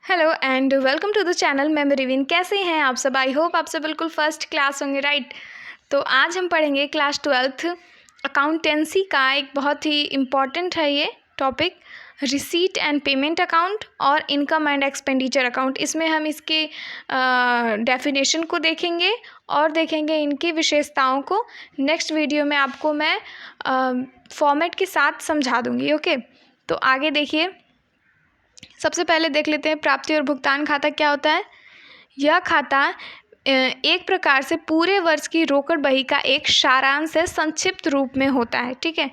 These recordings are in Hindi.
Hello and welcome to the channel. मैं रिविन। कैसे हैं आप सब? आई होप आप सब बिल्कुल फर्स्ट क्लास होंगे, राइट। तो आज हम पढ़ेंगे क्लास 12th अकाउंटेंसी का एक बहुत ही इम्पॉर्टेंट है ये topic, receipt and payment account और इनकम एंड एक्सपेंडिचर अकाउंट। इसमें हम इसके डेफिनेशन को देखेंगे और देखेंगे इनकी विशेषताओं को। नेक्स्ट वीडियो में आपको मैं फॉर्मेट के साथ समझा दूँगी। ओके, तो आगे देखिए। सबसे पहले देख लेते हैं प्राप्ति और भुगतान खाता क्या होता है। यह खाता एक प्रकार से पूरे वर्ष की रोकड़ बही का एक सारांश है, संक्षिप्त रूप में होता है। ठीक है,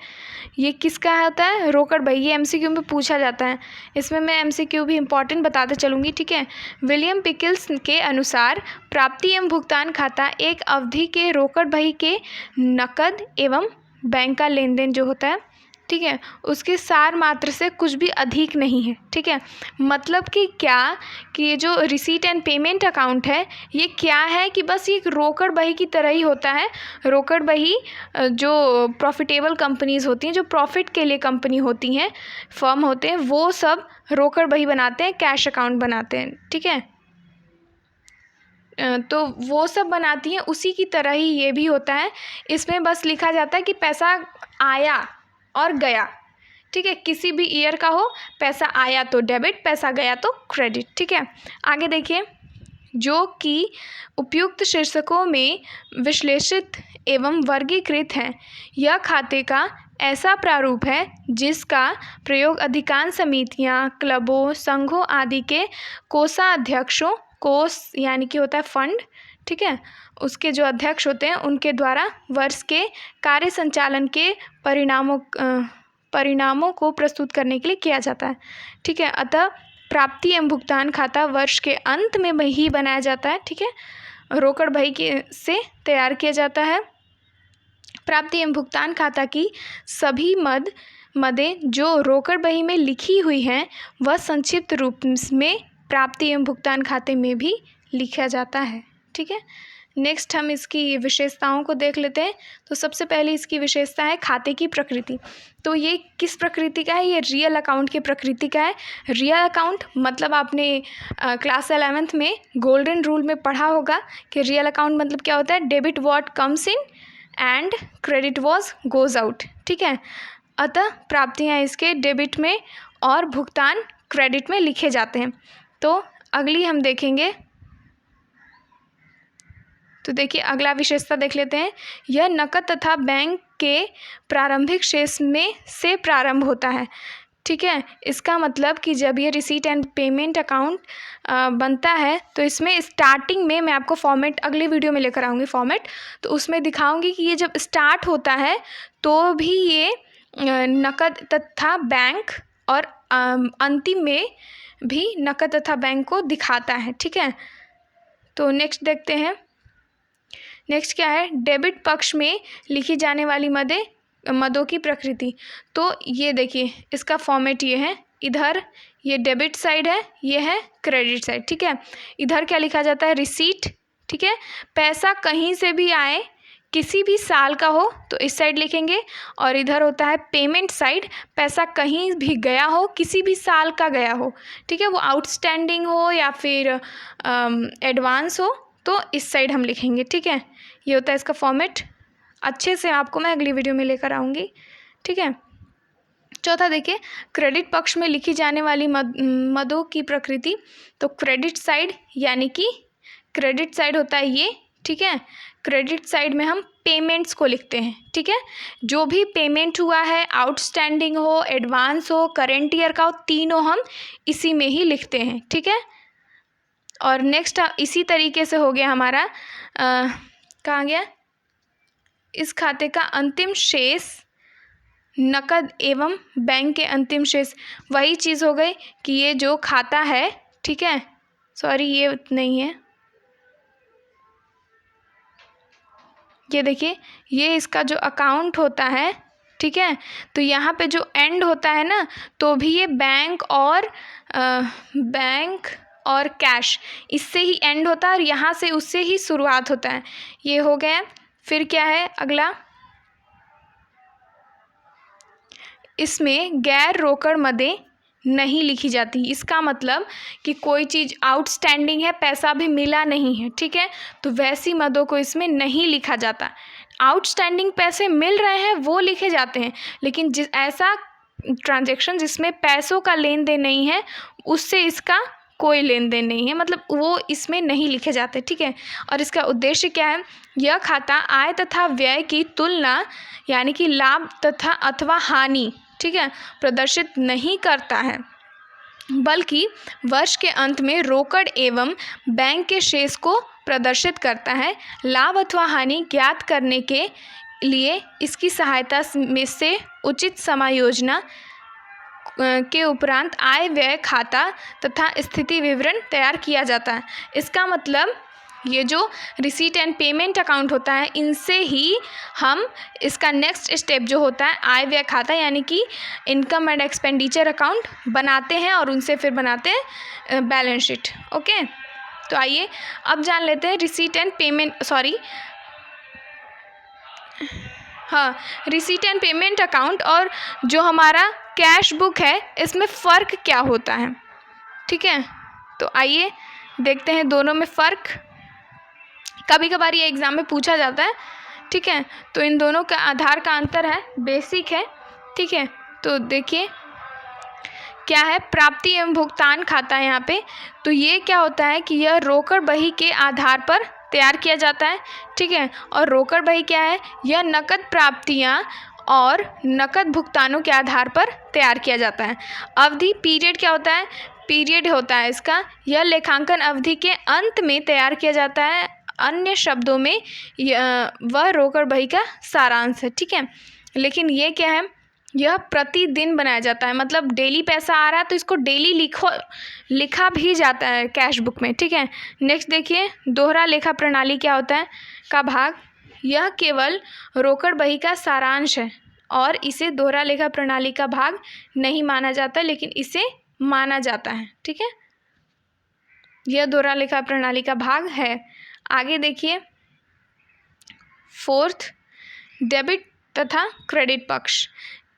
ये किसका होता है? रोकड़ बही। ये एमसीक्यू में पूछा जाता है, इसमें मैं एमसीक्यू भी इम्पॉर्टेंट बताते चलूँगी। ठीक है, विलियम पिकल्स के अनुसार प्राप्ति एवं भुगतान खाता एक अवधि के रोकड़ बही के नकद एवं बैंक का लेन देन जो होता है, ठीक है, उसके सार मात्र से कुछ भी अधिक नहीं है। ठीक है, मतलब कि क्या कि ये जो रिसीट एंड पेमेंट अकाउंट है ये क्या है कि बस ये एक रोकड़ बही की तरह ही होता है। रोकड़ बही जो प्रॉफिटेबल कंपनीज होती हैं, जो प्रॉफिट के लिए कंपनी होती हैं, फर्म होते हैं, वो सब रोकड़ बही बनाते हैं, कैश अकाउंट बनाते हैं। ठीक है, तो वो सब बनाती हैं, उसी की तरह ही ये भी होता है। इसमें बस लिखा जाता है कि पैसा आया और गया। ठीक है, किसी भी ईयर का हो, पैसा आया तो डेबिट, पैसा गया तो क्रेडिट। ठीक है, आगे देखिए। जो कि उपयुक्त शीर्षकों में विश्लेषित एवं वर्गीकृत है, यह खाते का ऐसा प्रारूप है जिसका प्रयोग अधिकांश समितियां, क्लबों, संघों आदि के कोषाध्यक्षों, कोष यानी कि होता है फंड, ठीक है, उसके जो अध्यक्ष होते हैं उनके द्वारा वर्ष के कार्य संचालन के परिणामों को प्रस्तुत करने के लिए किया जाता है। ठीक है, अतः प्राप्ति एवं भुगतान खाता वर्ष के अंत में ही बनाया जाता है। ठीक है, रोकड़ बही के से तैयार किया जाता है। प्राप्ति एवं भुगतान खाता की सभी मदें जो रोकड़ बही में लिखी हुई हैं वह संक्षिप्त रूप में प्राप्ति एवं भुगतान खाते में भी लिखा जाता है। ठीक है, नेक्स्ट हम इसकी विशेषताओं को देख लेते हैं। तो सबसे पहले इसकी विशेषता है खाते की प्रकृति। तो ये किस प्रकृति का है? ये रियल अकाउंट की प्रकृति का है। रियल अकाउंट मतलब आपने क्लास 11th में गोल्डन रूल में पढ़ा होगा कि रियल अकाउंट मतलब क्या होता है? Debit what comes in and credit was goes out. ठीक है, अतः प्राप्तियाँ इसके डेबिट में और भुगतान क्रेडिट में लिखे जाते हैं। तो अगली हम देखेंगे, तो देखिए अगला विशेषता देख लेते हैं। यह नकद तथा बैंक के प्रारंभिक शेष में से प्रारंभ होता है। ठीक है, इसका मतलब कि जब ये रिसीट एंड पेमेंट अकाउंट बनता है तो इसमें स्टार्टिंग में मैं आपको फॉर्मेट अगली वीडियो में लेकर आऊँगी फॉर्मेट, तो उसमें दिखाऊंगी कि ये जब स्टार्ट होता है तो भी ये नकद तथा बैंक और अंतिम में भी नकद तथा बैंक को दिखाता है। ठीक है, तो नेक्स्ट देखते हैं। नेक्स्ट क्या है? डेबिट पक्ष में लिखी जाने वाली मदों की प्रकृति। तो ये देखिए इसका फॉर्मेट ये है। इधर ये डेबिट साइड है, ये है क्रेडिट साइड। ठीक है, इधर क्या लिखा जाता है? रिसीट। ठीक है, पैसा कहीं से भी आए, किसी भी साल का हो तो इस साइड लिखेंगे, और इधर होता है पेमेंट साइड। पैसा कहीं भी गया हो, किसी भी साल का गया हो, ठीक है, वो आउटस्टैंडिंग हो या फिर एडवांस हो, तो इस साइड हम लिखेंगे। ठीक है, ये होता है इसका फॉर्मेट। अच्छे से आपको मैं अगली वीडियो में लेकर आऊँगी। ठीक है, चौथा देखिए, क्रेडिट पक्ष में लिखी जाने वाली मदों की प्रकृति। तो क्रेडिट साइड यानी कि क्रेडिट साइड होता है ये। ठीक है, क्रेडिट साइड में हम पेमेंट्स को लिखते हैं। ठीक है, जो भी पेमेंट हुआ है, आउटस्टैंडिंग हो, एडवांस हो, करेंट ईयर का हो, तीनों हम इसी में ही लिखते हैं। ठीक है, और नेक्स्ट इसी तरीके से हो गया हमारा कहाँ गया? इस खाते का अंतिम शेष नकद एवं बैंक के अंतिम शेष, वही चीज़ हो गई कि ये जो खाता है, ठीक है, सॉरी ये नहीं है, ये देखिए ये इसका जो अकाउंट होता है, ठीक है, तो यहाँ पे जो एंड होता है ना, तो भी ये बैंक और कैश, इससे ही एंड होता है और यहाँ से उससे ही शुरुआत होता है। ये हो गया। फिर क्या है अगला? इसमें गैर रोकड़ मदें नहीं लिखी जाती। इसका मतलब कि कोई चीज़ आउटस्टैंडिंग है, पैसा भी मिला नहीं है, ठीक है, तो वैसी मदों को इसमें नहीं लिखा जाता। आउटस्टैंडिंग पैसे मिल रहे हैं वो लिखे जाते हैं, लेकिन ऐसा ट्रांजैक्शन जिसमें पैसों का लेन देन नहीं है, उससे इसका कोई लेन देन नहीं है, मतलब वो इसमें नहीं लिखे जाते, ठीक है। और इसका उद्देश्य क्या है? यह खाता आय तथा व्यय की तुलना यानी कि लाभ तथा अथवा हानि, ठीक है, प्रदर्शित नहीं करता है, बल्कि वर्ष के अंत में रोकड़ एवं बैंक के शेष को प्रदर्शित करता है। लाभ अथवा हानि ज्ञात करने के लिए इसकी सहायता में से उचित समायोजना के उपरांत आय व्यय खाता तथा स्थिति विवरण तैयार किया जाता है। इसका मतलब ये जो रिसीट एंड पेमेंट अकाउंट होता है, इनसे ही हम इसका नेक्स्ट स्टेप जो होता है आय व्यय खाता यानी कि इनकम एंड एक्सपेंडिचर अकाउंट बनाते हैं, और उनसे फिर बनाते हैं बैलेंस शीट। ओके, तो आइए अब जान लेते हैं receipt and payment receipt and payment account और जो हमारा कैश बुक है इसमें फ़र्क क्या होता है, ठीक है। तो आइए देखते हैं दोनों में फ़र्क। कभी कभार ये एग्ज़ाम में पूछा जाता है, ठीक है, तो इन दोनों का आधार का अंतर है, बेसिक है, ठीक है। तो देखिए क्या है, प्राप्ति एवं भुगतान खाता है यहाँ पे। तो ये क्या होता है कि यह रोकड़ बही के आधार पर तैयार किया जाता है, ठीक है। और रोकड़ बही क्या है? यह नकद प्राप्तियाँ और नकद भुगतानों के आधार पर तैयार किया जाता है। अवधि पीरियड क्या होता है? पीरियड होता है इसका, यह लेखांकन अवधि के अंत में तैयार किया जाता है। अन्य शब्दों में वह रोकड़ बही का सारांश है, ठीक है। लेकिन ये क्या है, यह प्रतिदिन बनाया जाता है, मतलब डेली पैसा आ रहा है तो इसको डेली लिखा भी जाता है कैश बुक में, ठीक है। नेक्स्ट देखिए दोहरा लेखा प्रणाली क्या होता है का भाग। यह केवल रोकड़ बही का सारांश है और इसे दोहरा लेखा प्रणाली का भाग नहीं माना जाता, लेकिन इसे माना जाता है, ठीक है। यह दोहरा लेखा प्रणाली का भाग है। आगे देखिए फोर्थ, डेबिट तथा क्रेडिट पक्ष।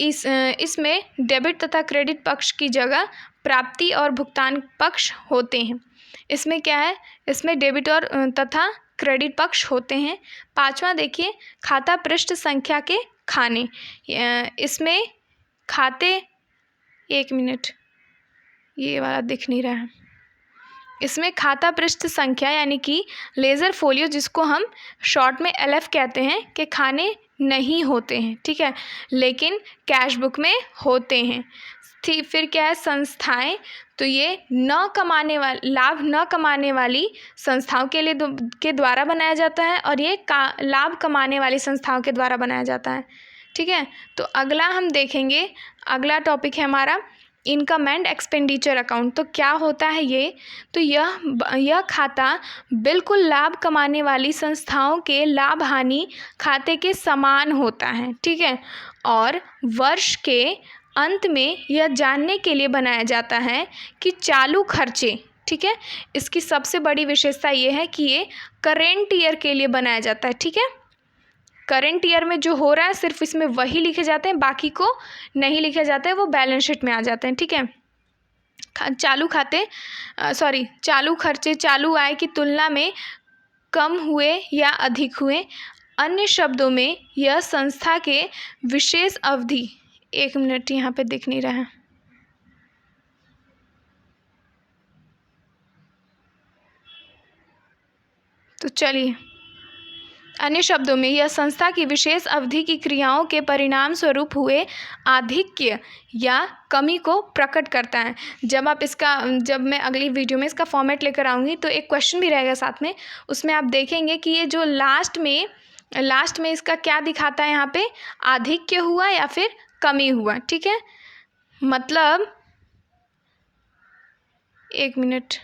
इसमें डेबिट तथा क्रेडिट पक्ष की जगह प्राप्ति और भुगतान पक्ष होते हैं। इसमें क्या है, इसमें डेबिट और तथा क्रेडिट पक्ष होते हैं। पांचवा देखिए खाता पृष्ठ संख्या के खाने। इसमें खाते, एक मिनट ये वाला दिख नहीं रहा है। इसमें खाता पृष्ठ संख्या यानी कि लेज़र फोलियो, जिसको हम शॉर्ट में LF कहते हैं, के खाने नहीं होते हैं, ठीक है, लेकिन कैश बुक में होते हैं। फिर क्या है संस्थाएं, तो ये लाभ न कमाने वाली संस्थाओं के लिए के द्वारा बनाया जाता है, और ये लाभ कमाने वाली संस्थाओं के द्वारा बनाया जाता है, ठीक है। तो अगला हम देखेंगे, अगला टॉपिक है हमारा इनकम एंड एक्सपेंडिचर अकाउंट। तो क्या होता है ये, तो यह खाता बिल्कुल लाभ कमाने वाली संस्थाओं के लाभ हानि खाते के समान होता है, ठीक है। और वर्ष के अंत में यह जानने के लिए बनाया जाता है कि चालू खर्चे, ठीक है, इसकी सबसे बड़ी विशेषता ये है कि ये करेंट ईयर के लिए बनाया जाता है, ठीक है। करंट ईयर में जो हो रहा है सिर्फ इसमें वही लिखे जाते हैं, बाकी को नहीं लिखे जाते हैं, वो बैलेंस शीट में आ जाते हैं, ठीक है। चालू खर्चे चालू आय की तुलना में कम हुए या अधिक हुए। अन्य शब्दों में यह संस्था के विशेष अवधि, एक मिनट यहाँ पे दिख नहीं रहा है, तो चलिए, अन्य शब्दों में यह संस्था की विशेष अवधि की क्रियाओं के परिणाम स्वरूप हुए आधिक्य या कमी को प्रकट करता है। जब मैं अगली वीडियो में इसका फॉर्मेट लेकर आऊँगी तो एक क्वेश्चन भी रहेगा साथ में, उसमें आप देखेंगे कि ये जो लास्ट में इसका क्या दिखाता है, यहाँ पे आधिक्य हुआ या फिर कमी हुआ, ठीक है। मतलब एक मिनट,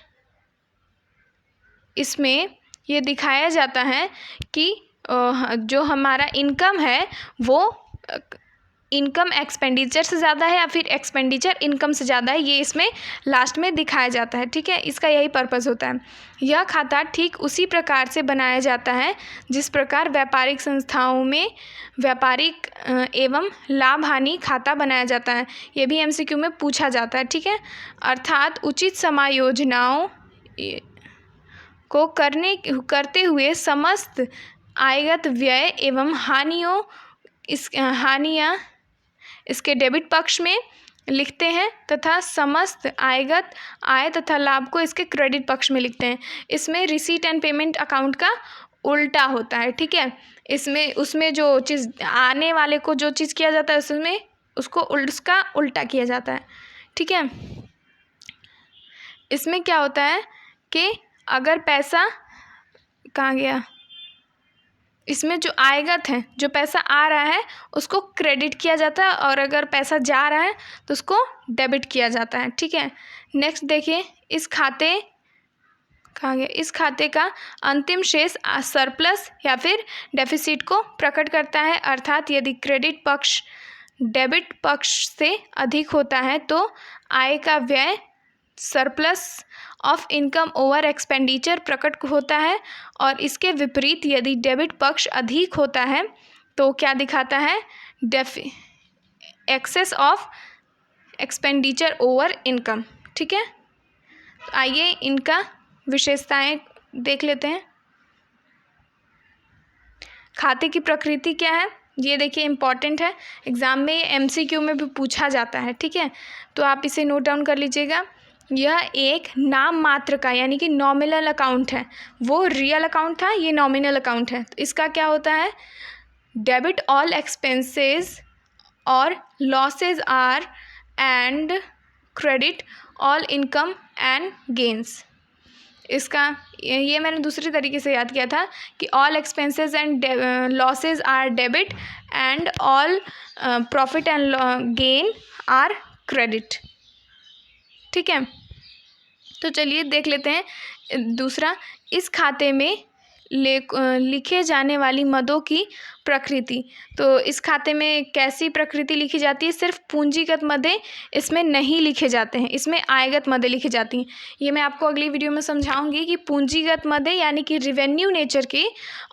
इसमें ये दिखाया जाता है कि जो हमारा इनकम है वो इनकम एक्सपेंडिचर से ज़्यादा है या फिर एक्सपेंडिचर इनकम से ज़्यादा है, ये इसमें लास्ट में दिखाया जाता है। ठीक है, इसका यही पर्पज़ होता है। यह खाता ठीक उसी प्रकार से बनाया जाता है जिस प्रकार व्यापारिक संस्थाओं में व्यापारिक एवं लाभ हानि खाता बनाया जाता है। ये भी MCQ में पूछा जाता है। ठीक है, अर्थात उचित समायोजनाओं को करते हुए समस्त आयगत व्यय एवं हानियाँ इसके डेबिट पक्ष में लिखते हैं तथा समस्त आयगत आय तथा लाभ को इसके क्रेडिट पक्ष में लिखते हैं। इसमें रिसीट एंड पेमेंट अकाउंट का उल्टा होता है। ठीक है, उसमें जो चीज़ आने वाले को जो चीज़ किया जाता है उसमें उसका उल्टा किया जाता है। ठीक है, इसमें क्या होता है कि अगर पैसा कहाँ गया, इसमें जो आयगत है, जो पैसा आ रहा है उसको क्रेडिट किया जाता है और अगर पैसा जा रहा है तो उसको डेबिट किया जाता है। ठीक है, नेक्स्ट देखिए, इस खाते का अंतिम शेष सरप्लस या फिर डेफिसिट को प्रकट करता है। अर्थात यदि क्रेडिट पक्ष डेबिट पक्ष से अधिक होता है तो आय का व्यय surplus of income over expenditure प्रकट होता है और इसके विपरीत यदि डेबिट पक्ष अधिक होता है तो क्या दिखाता है, excess of expenditure over income. ठीक है, तो आइए इनका विशेषताएं देख लेते हैं। खाते की प्रकृति क्या है, ये देखिए इम्पॉर्टेंट है, एग्ज़ाम में MCQ में भी पूछा जाता है। ठीक है, तो आप इसे नोट डाउन कर लीजिएगा। यह एक नाम मात्र का यानी कि नॉमिनल अकाउंट है। वो रियल अकाउंट था, ये नॉमिनल अकाउंट है। तो इसका क्या होता है, डेबिट ऑल एक्सपेंसेस और losses are and credit all income and gains. इसका ये मैंने दूसरे तरीके से याद किया था कि all expenses and losses are debit and all profit and gain are credit. ठीक है, तो चलिए देख लेते हैं दूसरा, इस खाते में लिखे जाने वाली मदों की प्रकृति। तो इस खाते में कैसी प्रकृति लिखी जाती है, सिर्फ पूंजीगत मदें इसमें नहीं लिखे जाते हैं, इसमें आयगत मदें लिखी जाती हैं। ये मैं आपको अगली वीडियो में समझाऊंगी कि पूंजीगत मदें यानी कि रिवेन्यू नेचर के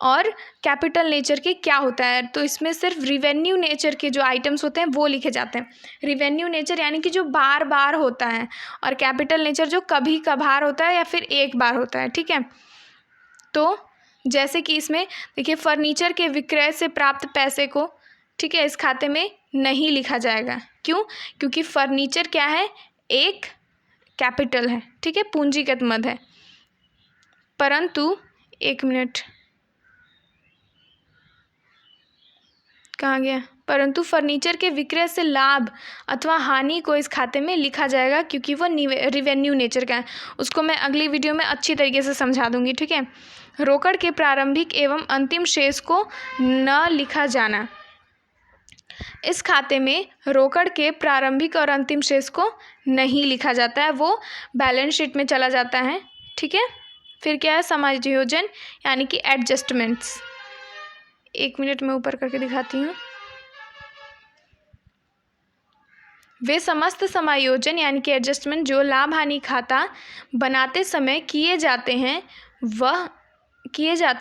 और कैपिटल नेचर के क्या होता है। तो इसमें सिर्फ रिवेन्यू नेचर के जो आइटम्स होते हैं वो लिखे जाते हैं। रिवेन्यू नेचर यानी कि जो बार बार होता है और कैपिटल नेचर जो कभी कभार होता है या फिर एक बार होता है। ठीक है, तो जैसे कि इसमें देखिए फर्नीचर के विक्रय से प्राप्त पैसे को, ठीक है, इस खाते में नहीं लिखा जाएगा। क्यों, क्योंकि फर्नीचर क्या है, एक कैपिटल है। ठीक है, पूंजीगत मद है। परंतु एक मिनट, कहाँ गया, परंतु फर्नीचर के विक्रय से लाभ अथवा हानि को इस खाते में लिखा जाएगा क्योंकि वो रिवेन्यू नेचर का है। उसको मैं अगली वीडियो में अच्छी तरीके से समझा दूंगी। ठीक है, रोकड़ के प्रारंभिक एवं अंतिम शेष को न लिखा जाना। इस खाते में रोकड़ के प्रारंभिक और अंतिम शेष को नहीं लिखा जाता है, वो बैलेंस शीट में चला जाता है। ठीक है, फिर क्या है, समायोजन यानी कि एडजस्टमेंट्स। एक मिनट में ऊपर करके दिखाती हूँ। वे समस्त समायोजन यानी कि एडजस्टमेंट जो लाभ हानि खाता बनाते समय किए जाते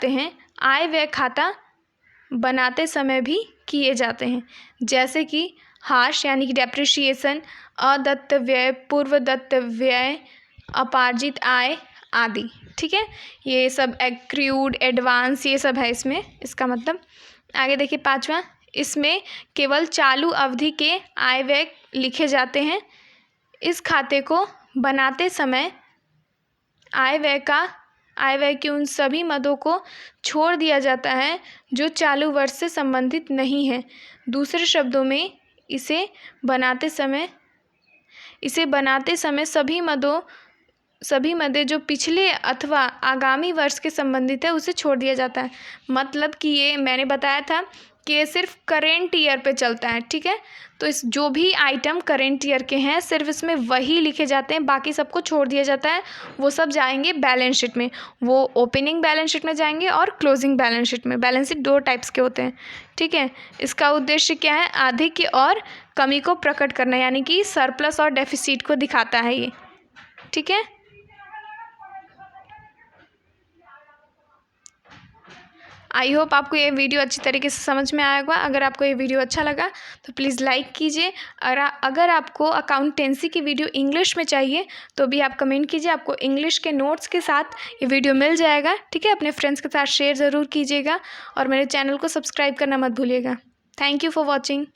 हैं आय व्यय खाता बनाते समय भी किए जाते हैं। जैसे कि हाश यानी कि डेप्रिसिएशन, अदत्त व्यय, पूर्व दत्त व्यय, अपार्जित आय आदि। ठीक है, ये सब एक्रूड, एडवांस, ये सब है इसमें, इसका मतलब। आगे देखिए पांचवा, इसमें केवल चालू अवधि के आय व्यय लिखे जाते हैं। इस खाते को बनाते समय आय व्यय की उन सभी मदों को छोड़ दिया जाता है जो चालू वर्ष से संबंधित नहीं है। दूसरे शब्दों में इसे बनाते समय सभी मदें जो पिछले अथवा आगामी वर्ष के संबंधित है उसे छोड़ दिया जाता है। मतलब कि ये मैंने बताया था कि ये सिर्फ करेंट ईयर पे चलता है, ठीक है। तो इस जो भी आइटम करेंट ईयर के हैं सिर्फ इसमें वही लिखे जाते हैं, बाकी सबको छोड़ दिया जाता है। वो सब जाएंगे बैलेंस शीट में, वो ओपनिंग बैलेंस शीट में जाएंगे और क्लोजिंग बैलेंस शीट में। बैलेंस शीट 2 टाइप्स के होते हैं, ठीक है। इसका उद्देश्य क्या है, अधिक और कमी को प्रकट करना, यानी कि सरप्लस और डेफिसिट को दिखाता है ये, ठीक है। आई होप आपको ये वीडियो अच्छी तरीके से समझ में आया होगा। अगर आपको ये वीडियो अच्छा लगा तो प्लीज़ लाइक कीजिए, और अगर आपको अकाउंटेंसी की वीडियो इंग्लिश में चाहिए तो भी आप कमेंट कीजिए, आपको इंग्लिश के नोट्स के साथ ये वीडियो मिल जाएगा, ठीक है। अपने फ्रेंड्स के साथ शेयर ज़रूर कीजिएगा और मेरे चैनल को सब्सक्राइब करना मत भूलिएगा। Thank you for watching.